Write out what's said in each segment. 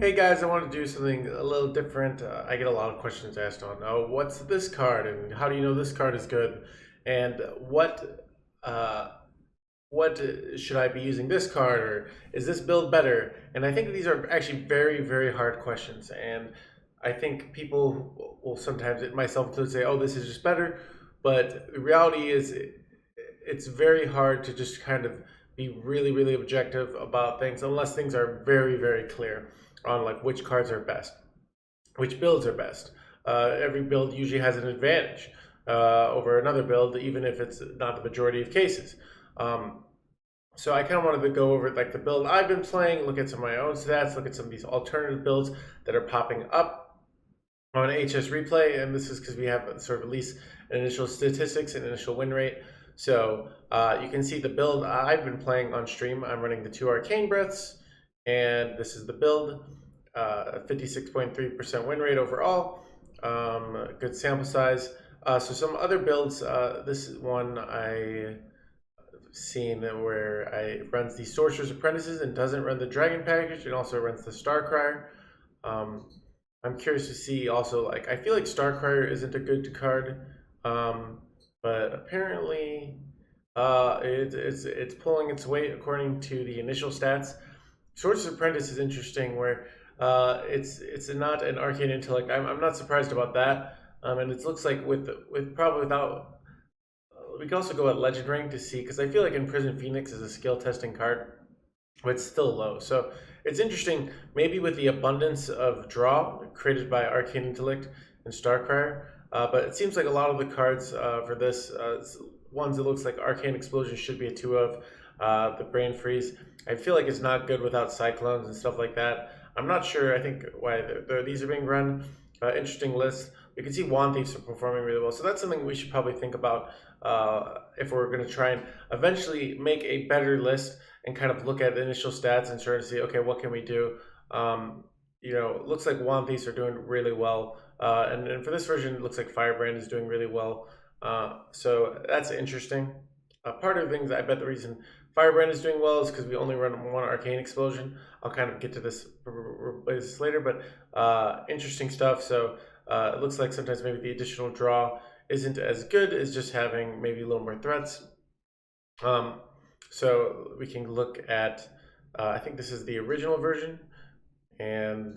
Hey guys, I want to do something a little different. I get a lot of questions asked on, oh, what's this card, and how do you know this card is good, and uh, what should I be using this card, or is this build better? And I think these are actually very, very hard questions, and I think people will sometimes, myself included, say, oh, this is just better, but the reality is it's very hard to just kind of be really, really objective about things unless things are very, very clear on like which cards are best, which builds are best. Every build usually has an advantage over another build, even if it's not the majority of cases. So I kind of wanted to go over like the build I've been playing, look at some of my own stats, look at some of these alternative builds that are popping up on HS replay, and this is because we have sort of at least an initial statistics and initial win rate. So you can see the build I've been playing on stream. I'm running the 2 arcane breaths, and this is the build. 56.3% win rate overall. Good sample size. So some other builds. This is one I seen where I runs the Sorcerer's Apprentices and doesn't run the Dragon package, and also runs the Starcrier. I'm curious to see also, like, I feel like Starcrier isn't a good card, but apparently it's pulling its weight according to the initial stats. Sorcerer's Apprentice is interesting, where it's not an arcane intellect. I'm not surprised about that, and it looks like with probably without. We can also go at Legend Rank to see, because I feel like Imprisoned Phoenix is a skill testing card, but it's still low. So it's interesting, maybe with the abundance of draw created by Arcane Intellect and Starcrier, but it seems like a lot of the cards for this, ones it looks like Arcane Explosion should be a 2 of, the Brain Freeze. I feel like it's not good without Cyclones and stuff like that. I'm not sure, I think, why these are being run. Interesting list. We can see Wand Thieves are performing really well. So that's something we should probably think about if we're going to try and eventually make a better list and kind of look at the initial stats and try to see, okay, what can we do? It looks like Wand Thieves are doing really well. And for this version, it looks like Firebrand is doing really well. So that's interesting. Part of the things, I bet the reason Firebrand is doing well is because we only run one Arcane Explosion. I'll kind of get to this later, but interesting stuff. So it looks like sometimes maybe the additional draw isn't as good as just having maybe a little more threats. So we can look at, I think this is the original version, and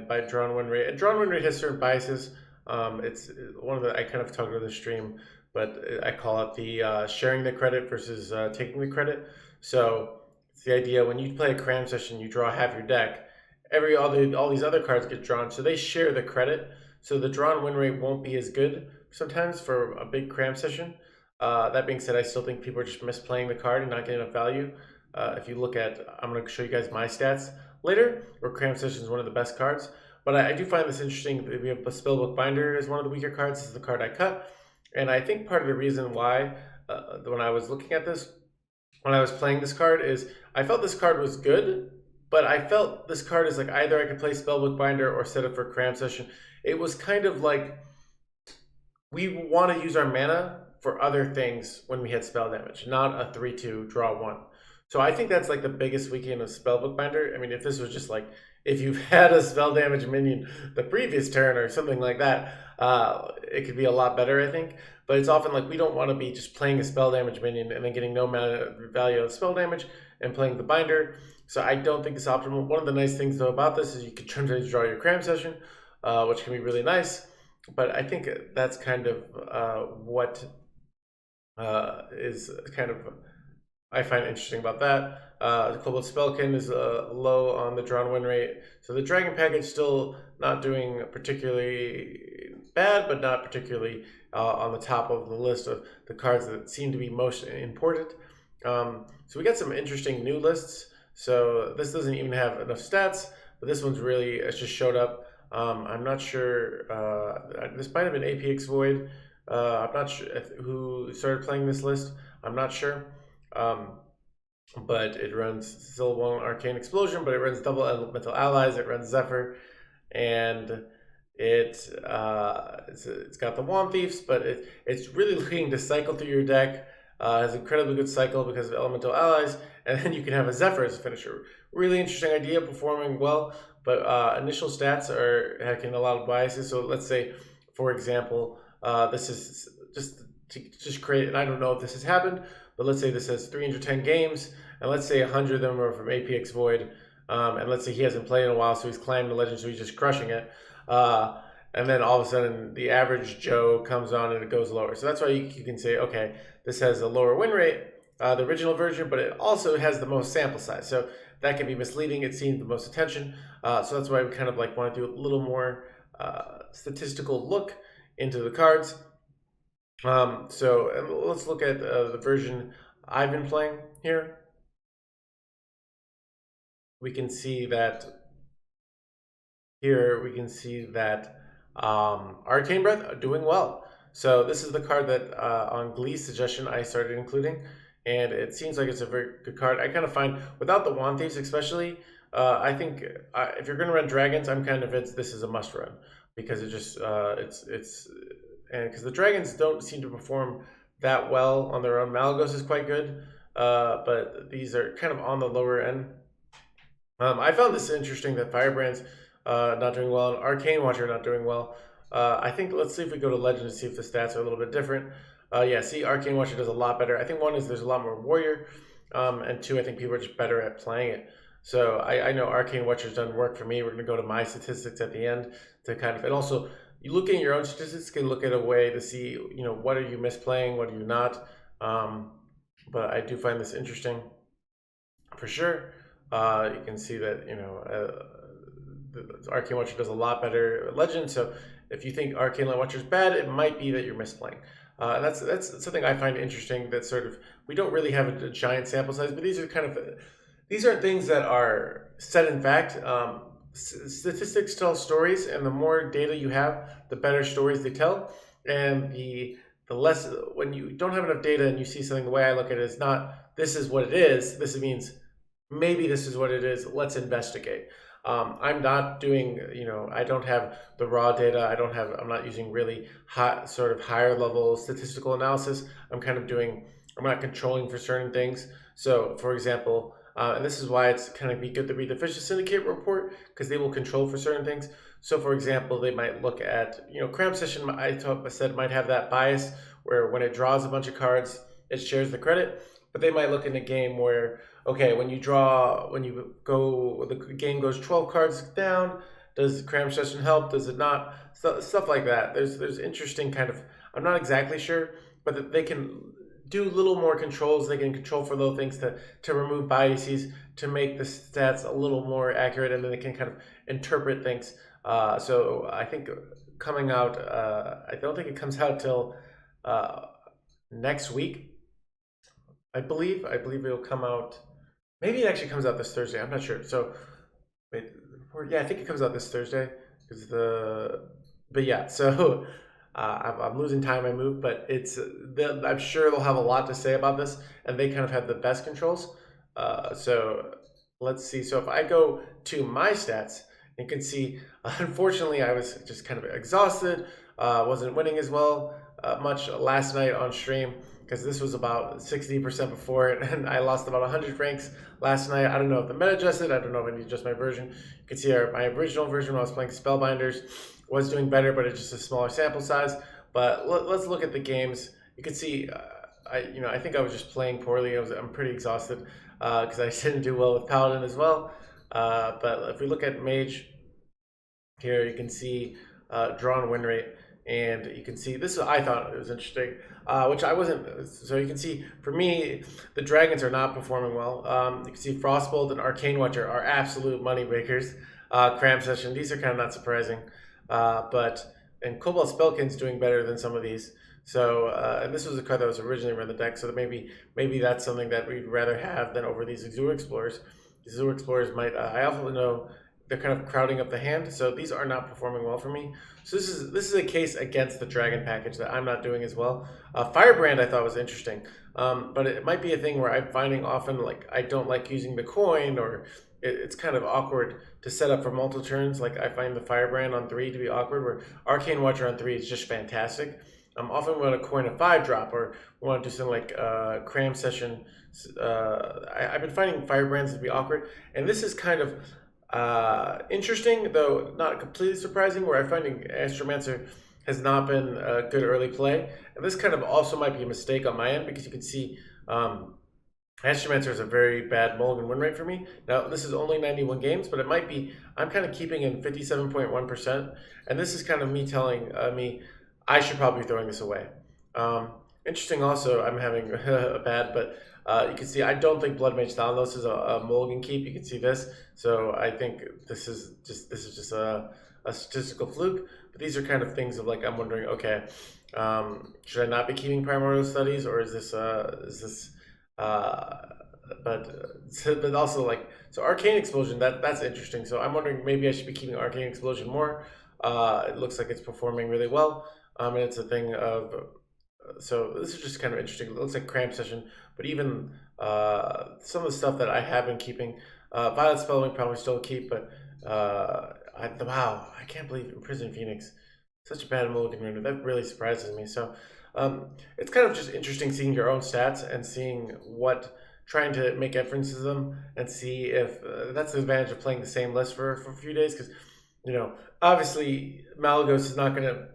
by drawn win rate. And drawn win rate has certain biases. It's one of the, I kind of talked about the stream, but I call it the sharing the credit versus taking the credit. So it's the idea when you play a Cram Session, you draw half your deck. All these other cards get drawn, so they share the credit. So the drawn win rate won't be as good sometimes for a big Cram Session. That being said, I still think people are just misplaying the card and not getting enough value. If you look at, I'm going to show you guys my stats later, where Cram Session is one of the best cards. But I do find this interesting. We have a Spellbook Binder as one of the weaker cards. This is the card I cut. And I think part of the reason why, when I was looking at this, when I was playing this card, is I felt this card was good, but I felt this card is like either I could play Spellbook Binder or set it for Cram Session. It was kind of like we want to use our mana for other things when we hit spell damage, not a 3-2 draw 1. So I think that's like the biggest weakness of Spellbook Binder. I mean, if this was just like, if you've had a spell damage minion the previous turn or something like that, it could be a lot better, I think. But it's often like we don't want to be just playing a spell damage minion and then getting no mana value of spell damage and playing the binder. So I don't think it's optimal. One of the nice things though about this is you can turn to draw your Cram Session, which can be really nice. But I think that's kind of what is kind of I find interesting about that. The Global Spellkin is low on the drawn win rate. So the Dragon package still not doing particularly bad, but not particularly on the top of the list of the cards that seem to be most important. So we got some interesting new lists. So this doesn't even have enough stats, but this one's really, it just showed up. I'm not sure, this might have been APX Void. I'm not sure who started playing this list. I'm not sure. But it runs still one Arcane Explosion, but it runs double Elemental Allies, it runs Zephyr, and it's got the Wand Thieves, but it's really looking to cycle through your deck. Has incredibly good cycle because of Elemental Allies, and then you can have a Zephyr as a finisher. Really interesting idea, performing well, but initial stats are having a lot of biases. So let's say, for example, this is just create, and I don't know if this has happened, but let's say this has 310 games, and let's say 100 of them are from APX Void, and let's say he hasn't played in a while, so he's climbing the legend, so he's just crushing it. And then all of a sudden, the average Joe comes on and it goes lower. So that's why you can say, okay, this has a lower win rate, the original version, but it also has the most sample size. So that can be misleading. It's seen the most attention. So that's why we kind of like want to do a little more statistical look into the cards. So let's look at the version I've been playing here. We can see that here we can see that Arcane Breath are doing well. So this is the card that on Glee's suggestion I started including, and it seems like it's a very good card. I kind of find without the Wand Thieves especially, I think if you're going to run dragons, I'm kind of convinced this is a must run because it just it's and because the dragons don't seem to perform that well on their own. Malagos is quite good, but these are kind of on the lower end. I found this interesting that Firebrand's not doing well and Arcane Watcher not doing well. I think let's see if we go to Legend and see if the stats are a little bit different. Yeah, see, Arcane Watcher does a lot better. I think one is there's a lot more Warrior, and two, I think people are just better at playing it. So I know Arcane Watcher's done work for me. We're going to go to my statistics at the end to kind of, and also you look at your own statistics, can look at a way to see, what are you misplaying, what are you not. But I do find this interesting for sure. You can see that the Arcane Watcher does a lot better at Legend. So if you think Arcane Watcher is bad, it might be that you're misplaying. And that's something I find interesting. That sort of we don't really have a giant sample size, but these are things that are set in fact. Statistics tell stories, and the more data you have, the better stories they tell. And the less when you don't have enough data and you see something, the way I look at it is not this is what it is. This means maybe this is what it is. Let's investigate. I'm not doing, I don't have the raw data. I'm not using really hot, sort of higher level statistical analysis. I'm not controlling for certain things. So, for example, and this is why it's kind of be good to read the Fisher Syndicate report because they will control for certain things. So, for example, they might look at, Cram Session, I said might have that bias where when it draws a bunch of cards, it shares the credit. But they might look in a game where, okay, when you go, the game goes 12 cards down. Does Cram Session help? Does it not? Stuff like that. There's interesting kind of. I'm not exactly sure, but they can do a little more controls. They can control for little things to remove biases to make the stats a little more accurate, and then they can kind of interpret things. So I think coming out. I don't think it comes out till next week. I believe. I believe it'll come out. Maybe it actually comes out this Thursday. I'm not sure. So, wait, yeah, I think it comes out this Thursday. Is the, but yeah. So, I'm losing time. I move, but I'm sure they'll have a lot to say about this, and they kind of have the best controls. So let's see. So if I go to my stats, you can see. Unfortunately, I was just kind of exhausted. Wasn't winning as well much last night on stream because this was about 60% before it, and I lost about 100 francs last night. I don't know if the meta adjusted. I don't know if I need to adjust my version. You can see my original version when I was playing Spellbinders was doing better, but it's just a smaller sample size. But let's look at the games. You can see, I think I was just playing poorly. I'm pretty exhausted because I didn't do well with Paladin as well. But if we look at Mage here, you can see drawn win rate. And you can see this. I thought it was interesting, which I wasn't. So you can see for me, the dragons are not performing well. You can see Frostbolt and Arcane Watcher are absolute money breakers. Cram Session, these are kind of not surprising, but and Cobalt Spellkin's doing better than some of these. So and this was a card that was originally around the deck, so maybe that's something that we'd rather have than over these Azure Explorers. These Azure Explorers might. I also know they're kind of crowding up the hand, so these are not performing well for me. So this is a case against the dragon package that I'm not doing as well. Firebrand I thought was interesting, but it might be a thing where I'm finding often like I don't like using the coin, or it's kind of awkward to set up for multiple turns. Like I find the Firebrand on 3 to be awkward, where Arcane Watcher on 3 is just fantastic. often we want to coin a 5 drop, or we want to do something like Cram Session. I've been finding Firebrands to be awkward, and this is kind of interesting, though not completely surprising, where I'm finding Astromancer has not been a good early play. And this kind of also might be a mistake on my end, because you can see Astromancer is a very bad Mulligan win rate for me. Now, this is only 91 games, but it might be, I'm kind of keeping in 57.1%. And this is kind of me telling me I should probably be throwing this away. Um, Interesting also, I'm having a bad, but you can see I don't think Blood Mage Thalanos is a Mulligan keep. You can see this. So I think this is just a statistical fluke. But these are kind of things of like, I'm wondering, okay, should I not be keeping primordial studies, or is this uh, but also like, so arcane explosion, that's interesting. So I'm wondering, maybe I should be keeping arcane explosion more. It looks like it's performing really well, and it's a thing of, so this is just kind of interesting. It looks like Cram Session, but even some of the stuff that I have been keeping, Violet Spellwing probably still keep, but wow, I can't believe Imprison Phoenix, such a bad mulligan rune. That really surprises me. So it's kind of just interesting seeing your own stats and seeing what, trying to make inferences of them and see if that's the advantage of playing the same list for a few days, because obviously Malagos is not going to,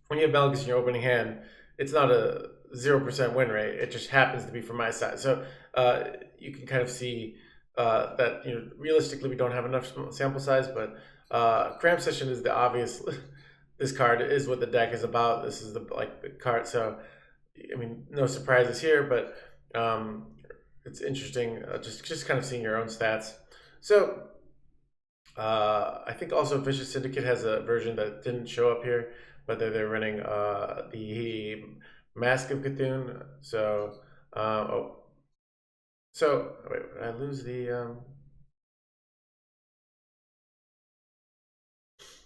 when you have Malagos in your opening hand, it's not a 0% win rate. It just happens to be from my side. So you can kind of see that realistically we don't have enough sample size, but Cram Session is the obvious. This card is what the deck is about. This is the card. So I mean, no surprises here, but it's interesting just kind of seeing your own stats. So I think also Vicious Syndicate has a version that didn't show up here, but they're running the Mask of Cthulhu. So so wait, I lose the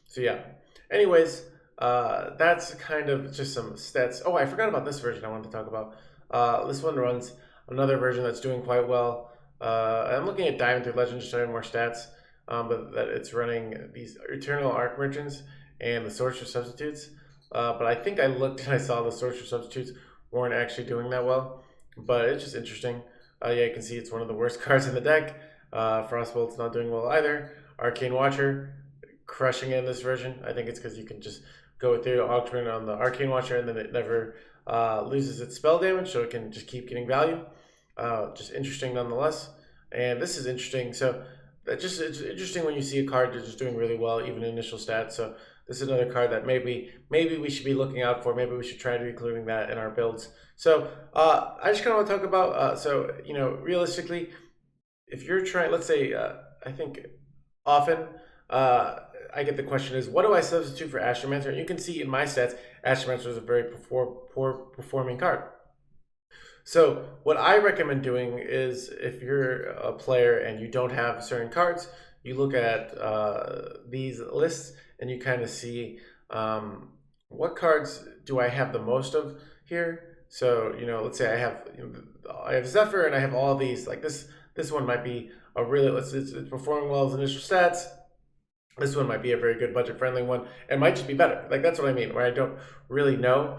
so yeah. Anyways, that's kind of just some stats. Oh, I forgot about this version I wanted to talk about. This one runs another version that's doing quite well. I'm looking at Diamond through Legend to show you more stats, but that it's running these Eternal Arc Merchants and the Sorcerer Substitutes. But I think I looked and I saw the Sorcerer Substitutes weren't actually doing that well. But it's just interesting. Yeah, you can see it's one of the worst cards in the deck. Frostbolt's not doing well either. Arcane Watcher crushing it in this version. I think it's because you can just go through Augment on the Arcane Watcher, and then it never loses its spell damage, so it can just keep getting value. Just interesting nonetheless. And this is interesting. So it's interesting when you see a card that's just doing really well, even initial stats. So this is another card that maybe we should be looking out for. Maybe we should try to be including that in our builds. So I just kind of want to talk about, so realistically, if you're trying, let's say, I think often I get the question is, what do I substitute for Astromancer? And you can see in my stats, Astromancer is a very poor performing card. So what I recommend doing is, if you're a player and you don't have certain cards, you look at these lists and you kind of see what cards do I have the most of here. So let's say I have Zephyr and I have all these. Like this one might be a really, it's performing well as initial stats. This one might be a very good budget-friendly one. It might just be better. Like, that's what I mean, where I don't really know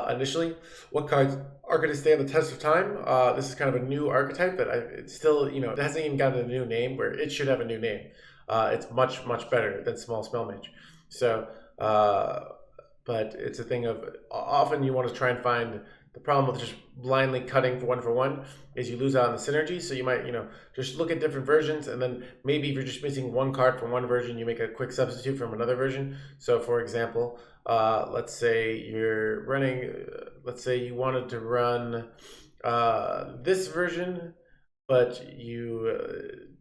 initially what cards are going to stand the test of time. This is kind of a new archetype that it's still, it hasn't even gotten a new name, where it should have a new name. It's much, much better than Small Spell Mage. So, but it's a thing of, often you want to try and find, the problem with just blindly cutting for one is you lose out on the synergy. So you might, just look at different versions, and then maybe if you're just missing one card from one version, you make a quick substitute from another version. So for example, let's say you're running, let's say you wanted to run this version, but you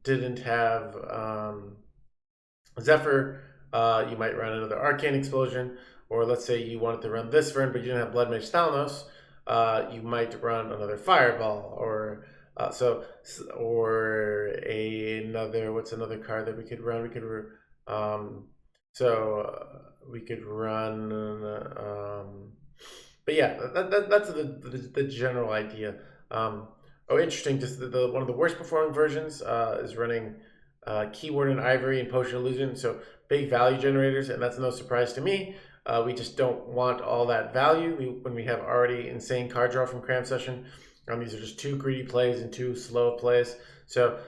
didn't have Zephyr, you might run another Arcane Explosion. Or let's say you wanted to run this version, but you didn't have Blood Mage Thalanos, you might run another Fireball, or another, what's another card that we could run? We could we could run but yeah, that's the general idea. Interesting, just the one of the worst performing versions is running Keyword and Ivory and Potion Illusion, so big value generators, and that's no surprise to me. We just don't want all that value when we have already insane card draw from Cram Session. These are just two greedy plays and two slow plays. So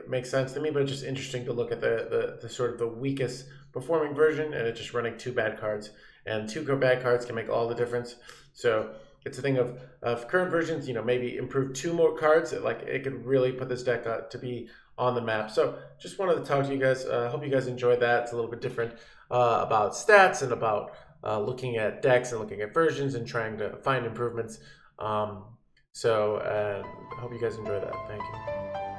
makes sense to me, but it's just interesting to look at the sort of the weakest performing version, and it's just running two bad cards. And two bad cards can make all the difference. So it's a thing of current versions, maybe improve two more cards. Like it could really put this deck to be on the map. So just wanted to talk to you guys. Hope you guys enjoyed that. It's a little bit different about stats and about looking at decks and looking at versions and trying to find improvements. So hope you guys enjoy that. Thank you.